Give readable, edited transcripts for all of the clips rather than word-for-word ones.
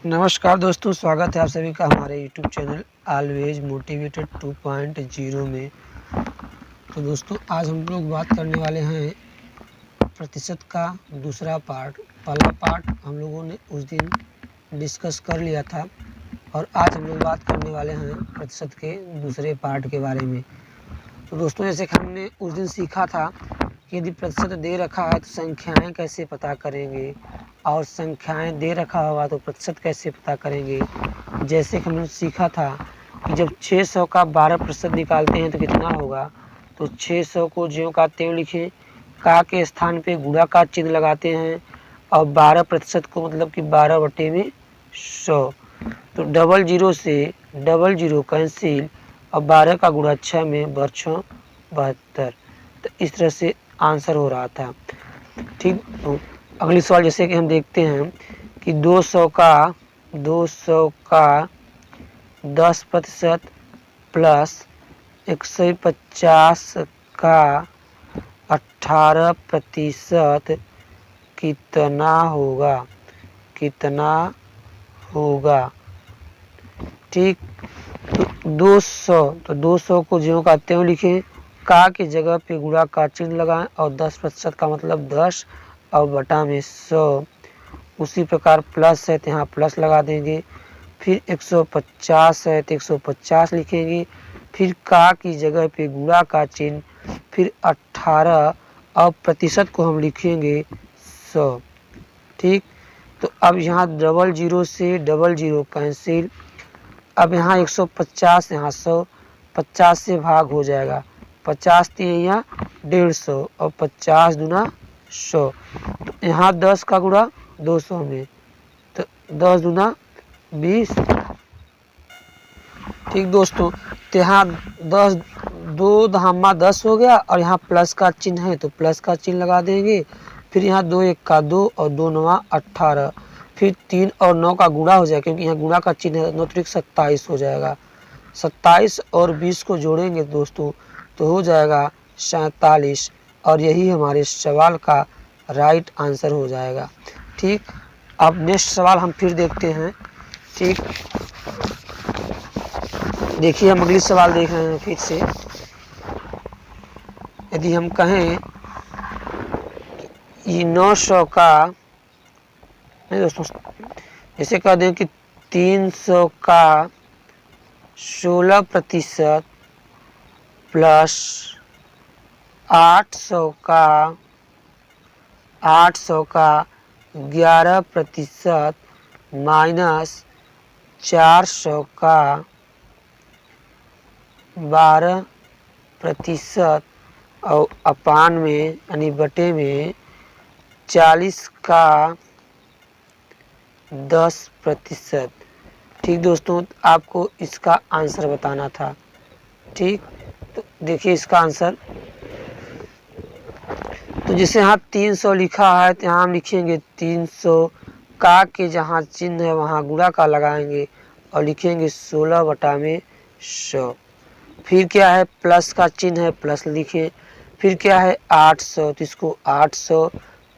नमस्कार दोस्तों, स्वागत है आप सभी का हमारे YouTube चैनल ऑलवेज मोटिवेटेड 2.0 में। तो दोस्तों, आज हम लोग बात करने वाले हैं प्रतिशत का दूसरा पार्ट। पहला पार्ट हम लोगों ने उस दिन डिस्कस कर लिया था और आज हम लोग बात करने वाले हैं प्रतिशत के दूसरे पार्ट के बारे में। तो दोस्तों, जैसे कि हमने उस दिन सीखा था कि यदि प्रतिशत दे रखा है तो संख्याएं कैसे पता करेंगे, और संख्याएं दे रखा होगा तो प्रतिशत कैसे पता करेंगे। जैसे कि हमने सीखा था कि जब 600 का 12% निकालते हैं तो कितना होगा। तो 600 को ज्यों का त्यों लिखें, का के स्थान पे गुणा का चिन्ह लगाते हैं और 12% को मतलब कि 12/100। तो 00 से 00 कैंसिल और 12 का गुणा 6 में 72। तो इस तरह से आंसर हो रहा था। ठीक, तो अगली सवाल जैसे कि हम देखते हैं कि 200 का 10% प्लस 150 का 18% कितना होगा। ठीक, तो 200 को ज्यों का त्यों लिखें, का की जगह पे गुणा का चिन्ह लगाएं और 10% का मतलब 10 और बटा में 100। उसी प्रकार प्लस है तो यहाँ प्लस लगा देंगे। फिर 150 है तो 150 लिखेंगे। फिर का की जगह पे गुणा का चिन्ह, फिर 18 और प्रतिशत को हम लिखेंगे 100। ठीक, तो अब यहाँ 00 से 00 कैंसिल। अब यहाँ 150 यहाँ 100, 50 से भाग हो जाएगा। 50 3 यहाँ 150 और 50 दूना 100। तो यहाँ 10 का गुणा 200 में, तो 10 दूना 20। ठीक दोस्तों, तो यहाँ 10 2 धामा 10 हो गया और यहाँ प्लस का चिन्ह है तो प्लस का चिन्ह लगा देंगे। फिर यहाँ 2 1 का 2 और 2 9 18। फिर 3 और 9 का गुणा हो जाएगा क्योंकि यहाँ गुणा का चिन्ह है, 9 त्रिक 27 हो जाएगा। 27 और 20 को जोड़ेंगे दोस्तों तो हो जाएगा 47 और यही हमारे सवाल का राइट आंसर हो जाएगा। ठीक, अब नेक्स्ट सवाल हम फिर देखते हैं। ठीक, देखिए हम अगली सवाल देख रहे हैं फिर से। यदि हम कहें ये 900 का, नहीं दोस्तों, जैसे कह दें कि 300 का 16% प्लस 800 का 11% माइनस 400 का 12% और अपान में यानी बटे में 40 का 10%। ठीक दोस्तों, आपको इसका आंसर बताना था। ठीक, तो देखिए इसका आंसर। तो जैसे यहाँ 300 लिखा है तो यहाँ हम लिखेंगे 300, का के जहाँ चिन्ह है वहाँ गुणा का लगाएंगे और लिखेंगे 16/100। फिर क्या है, प्लस का चिन्ह है, प्लस लिखें। फिर क्या है 800, तो इसको 800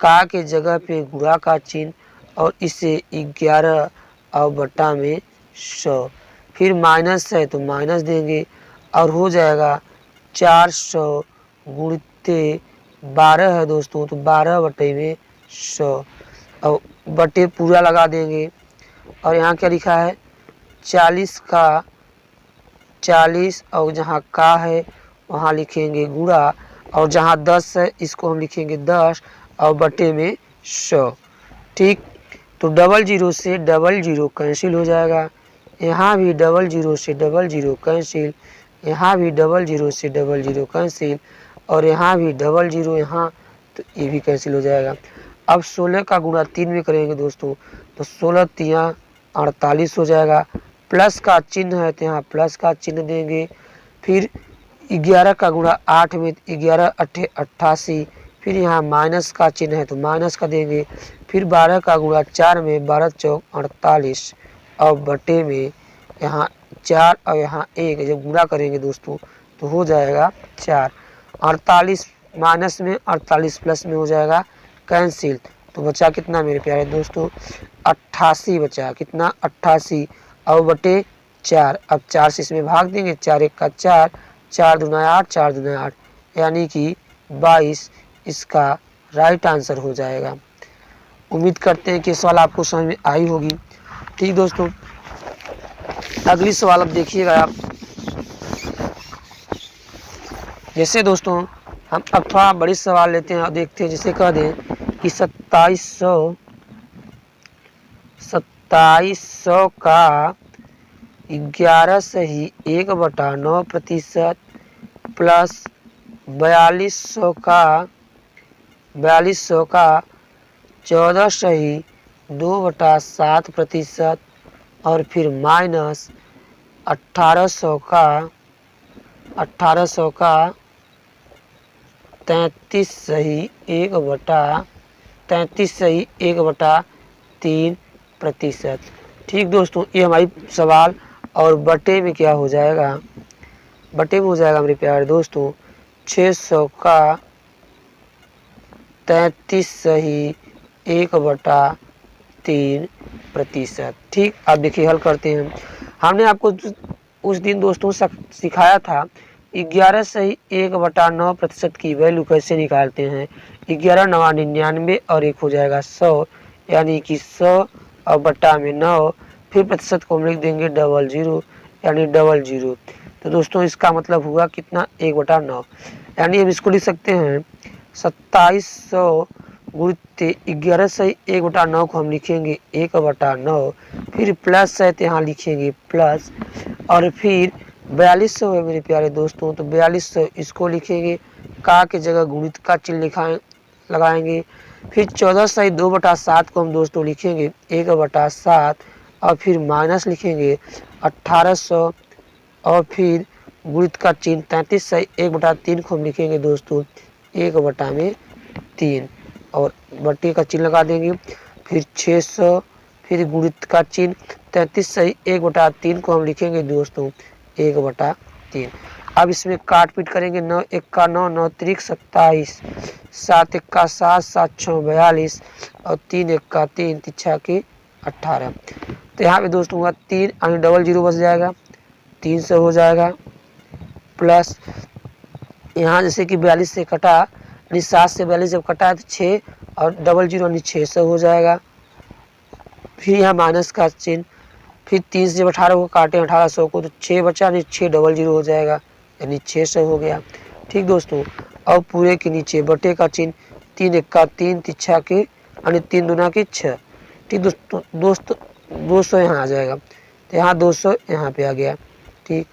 का के जगह पे गुणा का चिन्ह और इसे 11 और बटा में 100। फिर माइनस है तो माइनस देंगे और हो जाएगा 400 गुणिते 12 है दोस्तों, तो 12/100 और बटे पूरा लगा देंगे। और यहाँ क्या लिखा है 40 का 40 और जहाँ का है वहाँ लिखेंगे गुणा और जहाँ 10 है इसको हम लिखेंगे 10 और बटे में 100। ठीक, तो 00 से 00 कैंसिल हो जाएगा। यहाँ भी 00 से 00 कैंसिल, यहाँ भी 00 से 00 कैंसिल और यहाँ भी 00 यहाँ, तो ये भी कैंसिल हो जाएगा। अब 16 का गुणा 3 में करेंगे दोस्तों, तो 16 3 48 हो जाएगा। प्लस का चिन्ह है तो यहाँ प्लस का चिन्ह देंगे। फिर 11 का गुणा 8 में, 11 8 88। फिर यहाँ माइनस का चिन्ह है तो माइनस का देंगे। फिर 12 का गुणा 4 में, 12 चौक 48 और बटे में यहाँ 4 और यहाँ 1 जब गुणा करेंगे दोस्तों तो हो जाएगा 4। 48 माइनस में 48 प्लस में हो जाएगा कैंसिल, तो बचा कितना मेरे प्यारे दोस्तों, 88 बचा। कितना, 88 और बटे 4। अब 4 से इसमें भाग देंगे, 4 1 का 4, 4 दूना 8, 4 दूना 8, यानी कि 22 इसका राइट आंसर हो जाएगा। उम्मीद करते हैं कि सवाल आपको समझ में आई होगी। ठीक दोस्तों, अगली सवाल अब देखिएगा आप। जैसे दोस्तों हम अब थोड़ा बड़ी सवाल लेते हैं और देखते हैं, जैसे कह दें कि 2700 का 11 सही 1/9% प्लस 4200 का 14 सही 2/7% और फिर माइनस 1800 का 33 सही 1/3%। ठीक दोस्तों, ये हमारी सवाल। और बटे में क्या हो जाएगा, बटे में हो जाएगा मेरे प्यारे दोस्तों 600 का 33 सही 1/3%। ठीक, अब देखिए हल करते हैं। हमने आपको उस दिन दोस्तों सिखाया था 11 सही 1/9% की वैल्यू कैसे निकालते हैं। 11 9 99 और 1 हो जाएगा 100, यानी कि 100 और बटा में 9, फिर प्रतिशत को हम लिख देंगे 00 यानी 00। तो दोस्तों इसका मतलब हुआ कितना, 1/9, यानी हम इसको लिख सकते हैं 2700 गुणित 11 सही 1/9 को हम लिखेंगे 1/9, फिर प्लस है तो यहाँ लिखेंगे प्लस, और फिर 4200 है मेरे प्यारे दोस्तों, तो 4200 इसको लिखेंगे, का के जगह गुणित का चिन्ह लगाएंगे। फिर 14 सही 2/7 को हम दोस्तों लिखेंगे 1/7 और फिर माइनस लिखेंगे 1800 और फिर गुणित का चिन्ह 33 सही 1/3 को हम लिखेंगे दोस्तों 1/3 और बटे का चिन्ह लगा देंगे। फिर 600 फिर गुणित का चिन्ह 33 सही 1/3 को हम लिखेंगे दोस्तों 1/3। अब इसमें काट पीट करेंगे, 9 1 का 9, 9 3 27, 7 1 का 7, 7 6 42 और 3 1 का 3, 3 6 के 18। तो यहाँ पे दोस्तों हुआ 3 यानी 00 बच जाएगा, 300 हो जाएगा, प्लस यहाँ जैसे कि 42 से कटा यानी 7 से 42 जब कटा है तो 6 और 00 यानी 600 हो जाएगा। फिर यहाँ माइनस का चिन्ह, फिर 3 से जब 18 को काटें 1800 को तो 6 बचा यानी 600 हो जाएगा, यानी 600 हो गया। ठीक दोस्तों, और पूरे के नीचे बटे का चिन्ह, 3 1 का 3, 3 6 के यानी 3 दूना के 6। ठीक दोस्तों 200 यहाँ आ जाएगा, तो यहाँ 200 यहाँ पे आ गया। ठीक,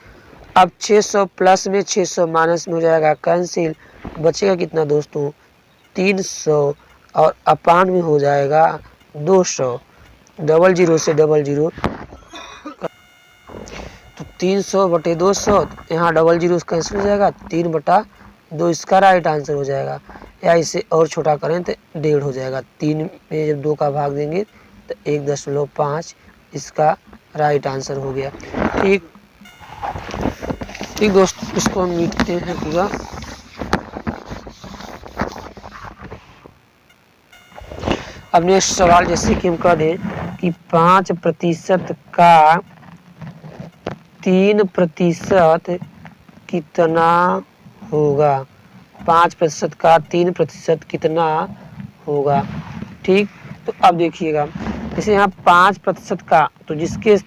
अब 600 प्लस में 600 माइनस में हो जाएगा कैंसिल, बचेगा कितना दोस्तों 300 और अपान में हो जाएगा 200, 00 से 00 तो 300 बटे 200, यहाँ 00 कैंसिल हो जाएगा, 3/2 इसका राइट आंसर हो जाएगा। या इसे और छोटा करें तो 1.5 हो जाएगा, 3 में जब 2 का भाग देंगे तो 1.5 इसका राइट आंसर हो गया। ठीक ठीक दोस्तों, इसको हम लिखते हैं पूरा। अब नेक्स्ट सवाल जैसे कि हम कह दें कि 5% का 3% कितना होगा, 5% का 3% कितना होगा। ठीक, तो अब देखिएगा जैसे यहाँ 5% का, तो जिसके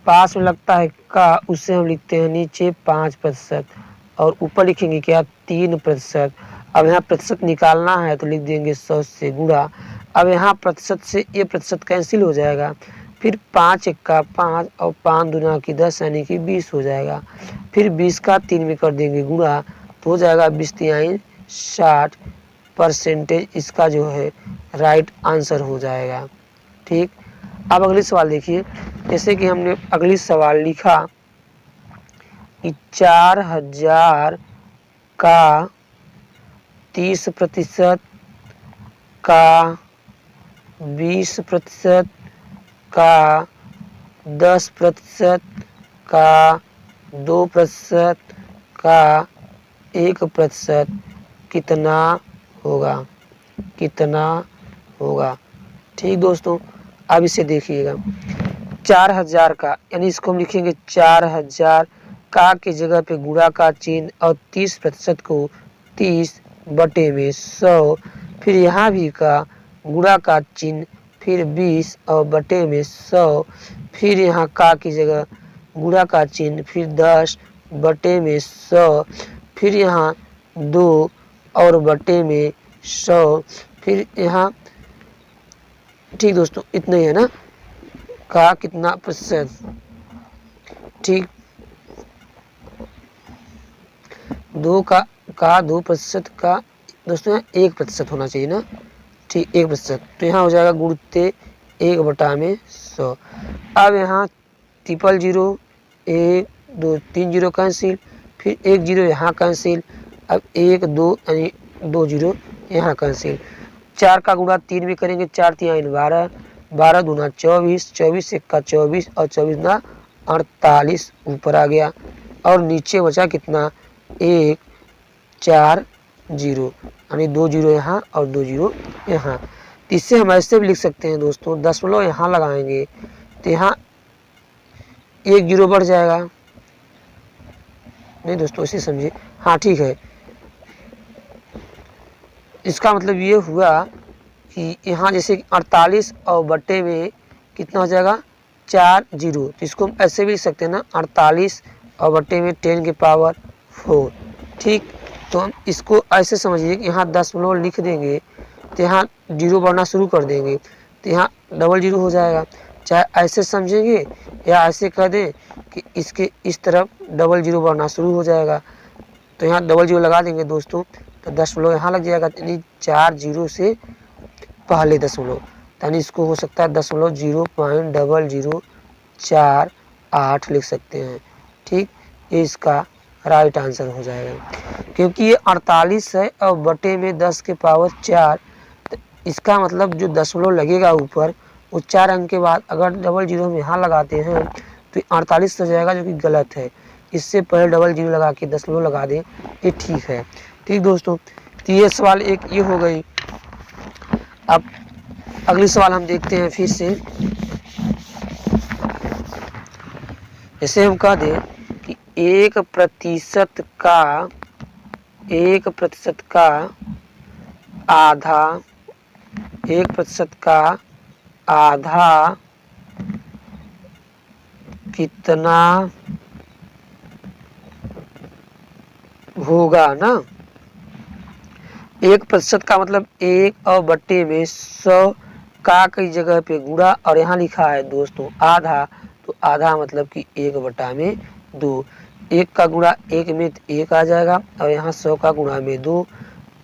पास में लगता है का उससे हम लिखते हैं नीचे 5% और ऊपर लिखेंगे क्या 3%। अब यहाँ प्रतिशत निकालना है तो लिख देंगे 100 से गुणा। अब यहाँ प्रतिशत से ये प्रतिशत कैंसिल हो जाएगा, फिर 5 1 का 5 और 5 दूना की 10 यानी कि 20 हो जाएगा। फिर 20 का 3 में कर देंगे गुणा तो हो जाएगा 20 3 60%, इसका जो है राइट आंसर हो जाएगा। ठीक, अब अगली सवाल देखिए, जैसे कि हमने अगली सवाल लिखा कि 4000 का 30% का 20% का 10% का 2% का 1% कितना होगा, कितना होगा। ठीक दोस्तों, अब इसे देखिएगा 4000 का, यानी इसको हम लिखेंगे 4000 का की जगह पे गुणा का चिन्ह और 30% को 30 बटे में 100, फिर यहाँ भी का गुणा का चिन्ह, फिर 20 और बटे में 100, फिर यहाँ का की जगह गुणा का चिन्ह, फिर 10 बटे में 100, फिर यहाँ 2 और बटे में 100, फिर यहाँ। ठीक दोस्तों, इतना ही है ना, का कितना प्रतिशत। ठीक, 2 का 2% का दोस्तों यहाँ 1% होना चाहिए ना। ठीक, 1%, तो यहाँ हो जाएगा गुणते 1 बटा में 100। अब यहाँ 000 1 2 3 0 कैंसिल, फिर 1 0 यहाँ कैंसिल, अब 1 2 यानी 2 0 यहाँ कैंसिल। 4 का गुणा 3 में करेंगे, 4 3 12, 12 दूना 24, 24 1 का 24 और 24 ना 48 ऊपर आ गया, और नीचे बचा कितना 1 4 0, यानी 2 0 यहाँ और 2 0 यहाँ। तो इससे हम ऐसे भी लिख सकते हैं दोस्तों, दशमलव यहाँ लगाएंगे तो यहाँ 1 0 बढ़ जाएगा। नहीं दोस्तों, इसे समझिए। हाँ ठीक है, इसका मतलब ये हुआ कि यहाँ जैसे 48 और बटे में कितना हो जाएगा 4 0, तो इसको हम ऐसे भी लिख सकते हैं ना, 48 और बटे में 10 की पावर 4। ठीक, तो हम इसको ऐसे समझिए कि यहाँ दशमलव लिख देंगे तो यहाँ 0 बढ़ना शुरू कर देंगे, तो यहाँ 00 हो जाएगा। चाहे ऐसे समझेंगे या ऐसे कह दें कि इसके इस तरफ 00 बढ़ना शुरू हो जाएगा, तो यहाँ 00 लगा देंगे दोस्तों, तो दशमलव यहाँ लग जाएगा, यानी 4 0 से पहले दशमलव, यानी इसको हो सकता है 0.0048 लिख सकते हैं। ठीक, ये इसका राइट आंसर हो जाएगा, क्योंकि ये 48 है और बटे में 10 के पावर 4, तो इसका मतलब जो दशमलव लगेगा ऊपर वो 4 अंक के बाद अगर 00 हम यहाँ लगाते हैं तो 48 हो जाएगा, जो कि गलत है। इससे पहले 00 लगा के दशमलव लगा दें, ये ठीक है। ठीक दोस्तों, तो ये सवाल एक ये हो गई। अब अगली सवाल हम देखते हैं फिर से। जैसे हम कह दें कि 1% का आधा, 1% का आधा कितना होगा ना। 1% का मतलब 1 और बटे में 100 का की जगह पे गुणा, और यहाँ लिखा है दोस्तों आधा, तो आधा मतलब कि 1 बटा में 2। 1 का गुणा 1 में 1 आ जाएगा, और यहाँ 100 का गुणा में 2,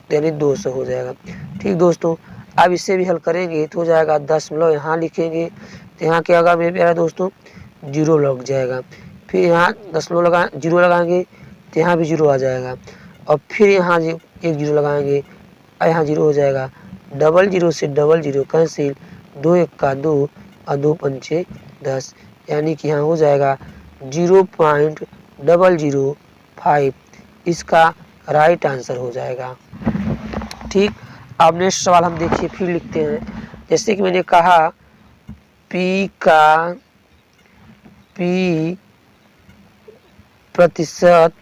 यानी 200 हो जाएगा। ठीक दोस्तों, अब इससे भी हल करेंगे तो हो जाएगा दशमलव यहाँ लिखेंगे, तो यहाँ क्या होगा मेरे प्यारे दोस्तों 0 लग जाएगा, फिर यहाँ दशमलव लगा 0 लगाएंगे तो यहाँ भी 0 आ जाएगा, और फिर यहाँ 1 0 लगाएंगे और यहाँ 0 हो जाएगा। 00 से 00 कैंसिल, 2 1 का 2 और 2 पंचे 10, यानी कि यहाँ हो जाएगा 0.005, इसका राइट आंसर हो जाएगा। ठीक, अब नेक्स्ट सवाल हम देखिए फिर लिखते हैं। जैसे कि मैंने कहा P प्रतिशत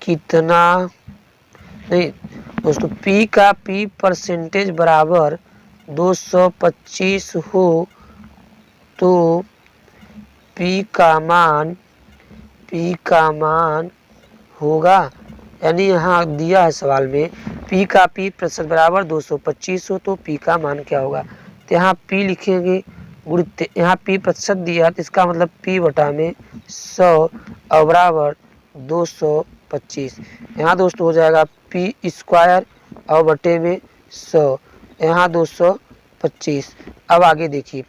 कितना, नहीं दोस्तों, P का P परसेंटेज बराबर 225 हो तो P का मान होगा, यानी यहाँ दिया है सवाल में P का P प्रतिशत बराबर 225 हो तो P का मान क्या होगा। तो यहाँ P लिखेंगे गुणित, यहाँ P प्रतिशत दिया तो इसका मतलब P बटा में 100 और बराबर 225। यहाँ दोस्तों हो जाएगा P स्क्वायर और बटे में 100, यहाँ 225। अब आगे देखिए,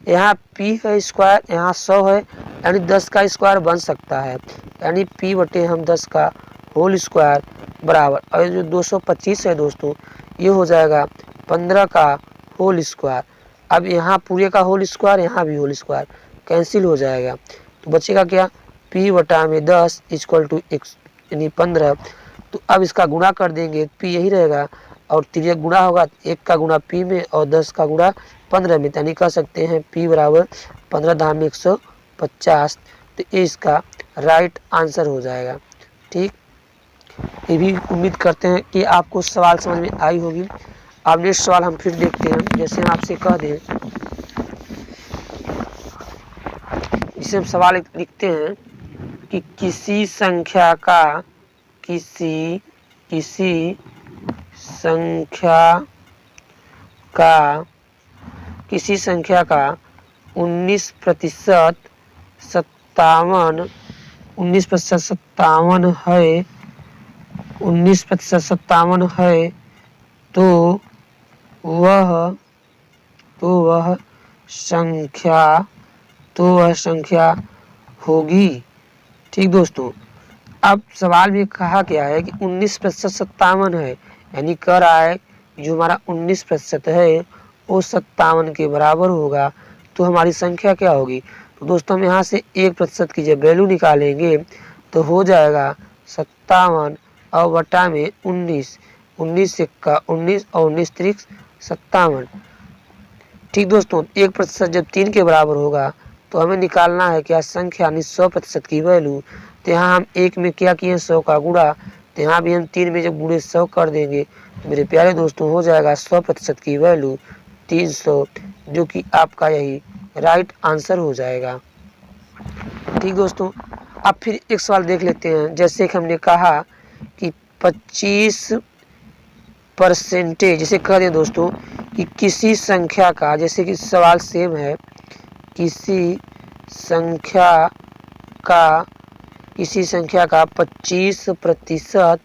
यहाँ P का स्क्वायर यहाँ 100 है, यानी 10 का स्क्वायर बन सकता है, यानी P बटे हम 10 का होल स्क्वायर बराबर, और जो 225 है दोस्तों ये हो जाएगा 15 का होल स्क्वायर। अब यहाँ पूरे का होल स्क्वायर, यहाँ भी होल स्क्वायर कैंसिल हो जाएगा, तो बचेगा क्या P बटा में 10 इक्वल टू x, यानी 15। तो अब इसका गुणा कर देंगे, P यही रहेगा और 3 का गुणा होगा 1 का गुणा p में और 10 का गुणा 15 में, यानी कह सकते हैं p बराबर 15 धाम में 150। तो ये इसका राइट आंसर हो जाएगा। ठीक, ये भी उम्मीद करते हैं कि आपको सवाल समझ में आई होगी। अब नेक्स्ट सवाल हम फिर देखते हैं। जैसे हम आपसे कह दें, इसे हम सवाल लिखते हैं कि किसी संख्या का 19% 57 है, तो वह संख्या होगी। ठीक दोस्तों, अब सवाल में कहा गया है कि 19% 57 है, यानी कह रहा है जो हमारा 19% है वो 57 के बराबर होगा, तो हमारी संख्या क्या होगी। तो दोस्तों हम यहाँ से 1% की जब वैल्यू निकालेंगे तो हो जाएगा 57 और बटा में 19, 19 का 19 और 19 त्रिक 57। ठीक दोस्तों, 1% जब 3 के बराबर होगा तो हमें निकालना है क्या संख्या, यानी 100% की वैल्यू। तो यहाँ हम 1 में क्या किए 100 का गुणा, तो यहाँ भी हम 3 में जब गुणे 100 कर देंगे तो मेरे प्यारे दोस्तों हो जाएगा 100% की वैल्यू 300, जो कि आपका यही राइट आंसर हो जाएगा। ठीक दोस्तों, अब फिर एक सवाल देख लेते हैं। जैसे कि हमने कहा कि 25%, जैसे कह दें दोस्तों कि किसी संख्या का, जैसे कि सवाल सेम है, किसी संख्या का 25%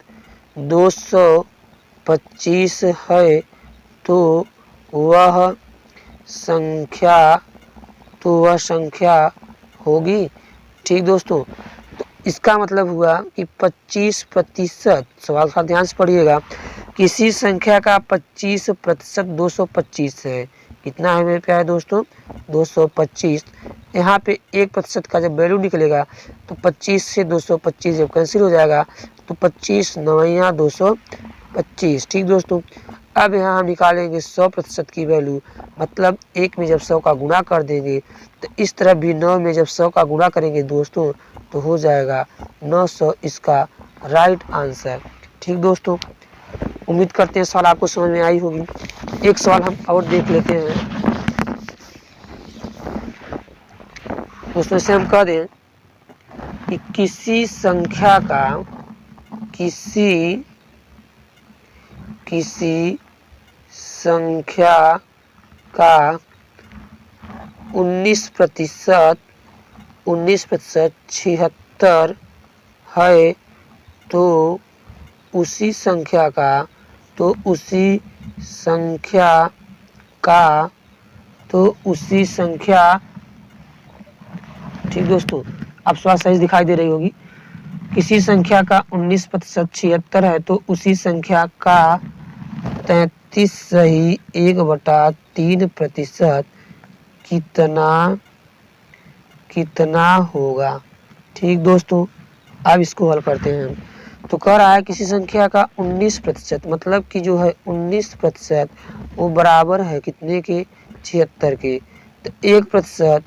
225 है, तो वह संख्या होगी। ठीक दोस्तों, तो इसका मतलब हुआ कि 25%, सवाल का ध्यान से पढ़िएगा, किसी संख्या का 25% 225 है। कितना है मेरे प्यारे दोस्तों 225। यहाँ पे 1% का जब वैल्यू निकलेगा तो 25 से 225 जब कैंसिल हो जाएगा तो 25 9 225। ठीक दोस्तों, अब यहाँ हम निकालेंगे 100% की वैल्यू, मतलब 1 में जब 100 का गुणा कर देंगे तो इस तरफ भी 9 में जब 100 का गुणा करेंगे दोस्तों तो हो जाएगा 900, इसका राइट आंसर। ठीक दोस्तों, उम्मीद करते हैं सवाल आपको समझ में आई होगी। एक सवाल हम और देख लेते हैं दोस्तों। से हम कह दें कि किसी संख्या का 19% 76 है, तो उसी संख्या का ठीक दोस्तों, अब सवाल सही दिखाई दे रही होगी। किसी संख्या का 19% 76 है, तो उसी संख्या का 33 सही 1/3% कितना होगा। ठीक दोस्तों, अब इसको हल करते हैं। तो कह रहा है किसी संख्या का 19%, मतलब कि जो है 19% वो बराबर है कितने के 76 के। तो 1%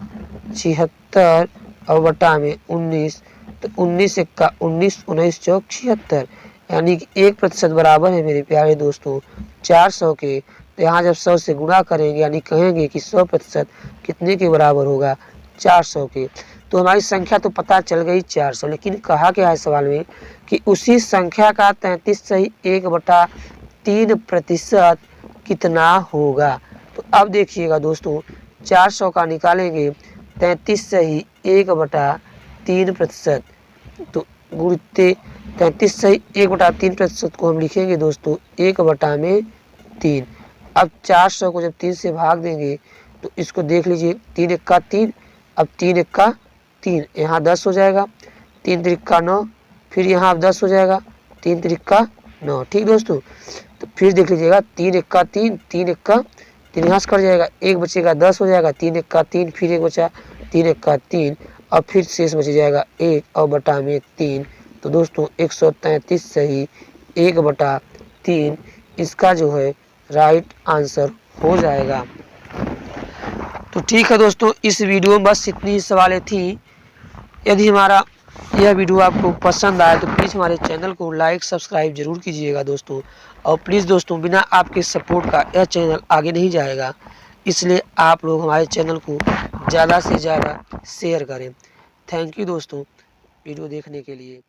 76 और बटा में 19, तो 19 का 19 19 चौक 76, यानी कि 1% बराबर है मेरे प्यारे दोस्तों 400 के। तो यहाँ जब 100 से गुणा करेंगे यानी कहेंगे कि 100% कितने के बराबर होगा 400 के। तो हमारी संख्या तो पता चल गई 400, लेकिन कहा क्या है सवाल में कि उसी संख्या का 33 सही 1/3% कितना होगा। तो अब देखिएगा दोस्तों 400 का निकालेंगे 33 सही 1/3%, तो गुणित 33 सही 1/3% को हम लिखेंगे दोस्तों 1/3। अब 400 को जब 3 से भाग देंगे तो इसको देख लीजिए 3 1 3, अब 3 1 3, यहाँ 10 हो जाएगा, 3 3 9, फिर यहाँ अब 10 हो जाएगा, 3 3 9। ठीक दोस्तों, तो फिर देख लीजिएगा 3 1 3, 3 1 3 यहाँ से कट जाएगा, एक बचेगा 10 हो जाएगा, 3 1 3, फिर एक बचा 3 1 3, और फिर शेष बच जाएगा 1 और बटा में 3। तो दोस्तों 133 सही 1/3 इसका जो है राइट आंसर हो जाएगा। तो ठीक है दोस्तों, इस वीडियो में बस इतनी ही सवालें थी। यदि हमारा यह वीडियो आपको पसंद आए तो प्लीज़ हमारे चैनल को लाइक सब्सक्राइब जरूर कीजिएगा दोस्तों। और प्लीज़ दोस्तों, बिना आपके सपोर्ट का यह चैनल आगे नहीं जाएगा, इसलिए आप लोग हमारे चैनल को ज़्यादा से ज़्यादा शेयर करें। थैंक यू दोस्तों वीडियो देखने के लिए।